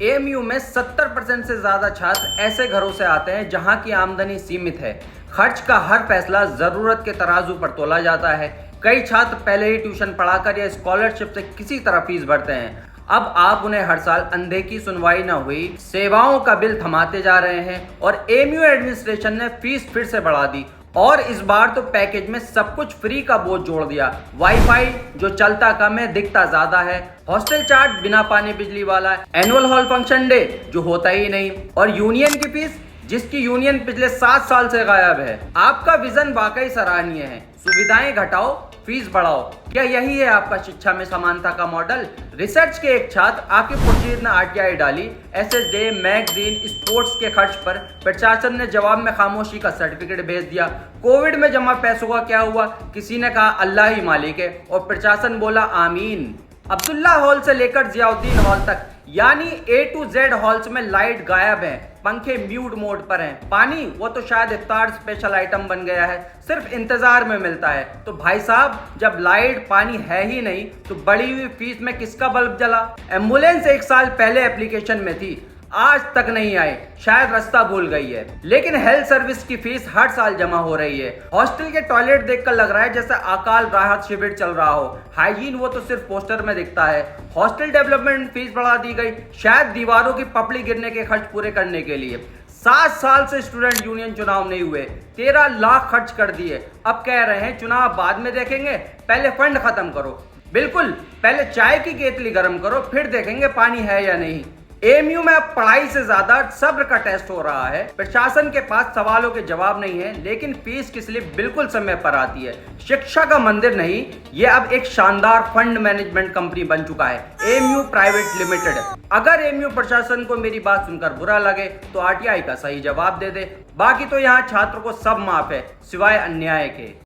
AMU में 70% से ज्यादा छात्र ऐसे घरों से आते हैं जहां की आमदनी सीमित है। खर्च का हर फैसला जरूरत के तराजू पर तोला जाता है। कई छात्र पहले ही ट्यूशन पढ़ाकर या स्कॉलरशिप से किसी तरह फीस भरते हैं। अब आप उन्हें हर साल अंधे की सुनवाई न हुई सेवाओं का बिल थमाते जा रहे हैं और एएमयू एडमिनिस्ट्रेशन ने फीस फिर से बढ़ा दी और इस बार तो पैकेज में सब कुछ फ्री का बोझ जोड़ दिया। वाईफाई जो चलता कम है दिखता ज्यादा है, हॉस्टल चार्ज बिना पानी बिजली वाला, एनुअल हॉल फंक्शन डे जो होता ही नहीं और यूनियन की फीस जिसकी यूनियन पिछले 7 साल से गायब है। आपका विजन वाकई सराहनीय है, सुविधाएं घटाओ फीस बढ़ाओ। क्या यही है आपका शिक्षा में समानता का मॉडल? रिसर्च के एक छात्र आकिब खुर्शीद ने आरटीआई डाली। एसएसडे, मैगजीन, स्पोर्ट्स के खर्च पर प्रशासन ने जवाब में खामोशी का सर्टिफिकेट भेज दिया। कोविड में जमा पैसों का क्या हुआ? किसी ने कहा अल्लाह ही मालिक है और प्रशासन बोला आमीन। अब्दुल्ला हॉल से लेकर जियाउद्दीन हॉल तक यानी A to Z हॉल्स में लाइट गायब है, पंखे म्यूट मोड पर हैं, पानी वो तो शायद इफ्तार स्पेशल आइटम बन गया है, सिर्फ इंतजार में मिलता है। तो भाई साहब जब लाइट पानी है ही नहीं तो बढ़ी हुई फीस में किसका बल्ब जला? एम्बुलेंस 1 साल पहले एप्लीकेशन में थी, आज तक नहीं आए, शायद रास्ता भूल गई है। लेकिन हेल्थ सर्विस की फीस हर साल जमा हो रही है। हॉस्टल के टॉयलेट देखकर लग रहा है जैसे अकाल राहत शिविर चल रहा हो। हाइजीन वो तो सिर्फ पोस्टर में दिखता है। हॉस्टल डेवलपमेंट फीस बढ़ा दी गई, शायद दीवारों की पपड़ी गिरने के खर्च पूरे करने के लिए। 7 साल से स्टूडेंट यूनियन चुनाव नहीं हुए, 13 लाख खर्च कर दिए। अब कह रहे हैं चुनाव बाद में देखेंगे, पहले फंड खत्म करो। बिल्कुल, पहले चाय की केतली गर्म करो, फिर देखेंगे पानी है या नहीं। एएमयू में अब पढ़ाई से ज्यादा सब्र का टेस्ट हो रहा है। प्रशासन के पास सवालों के जवाब नहीं है, लेकिन फीस की स्लिप बिल्कुल समय पर आती है। शिक्षा का मंदिर नहीं, ये अब एक शानदार फंड मैनेजमेंट कंपनी बन चुका है, एएमयू प्राइवेट लिमिटेड। अगर एएमयू प्रशासन को मेरी बात सुनकर बुरा लगे तो आरटीआई का सही जवाब दे दे। बाकी तो यहाँ छात्र को सब माफ है सिवाय अन्याय के।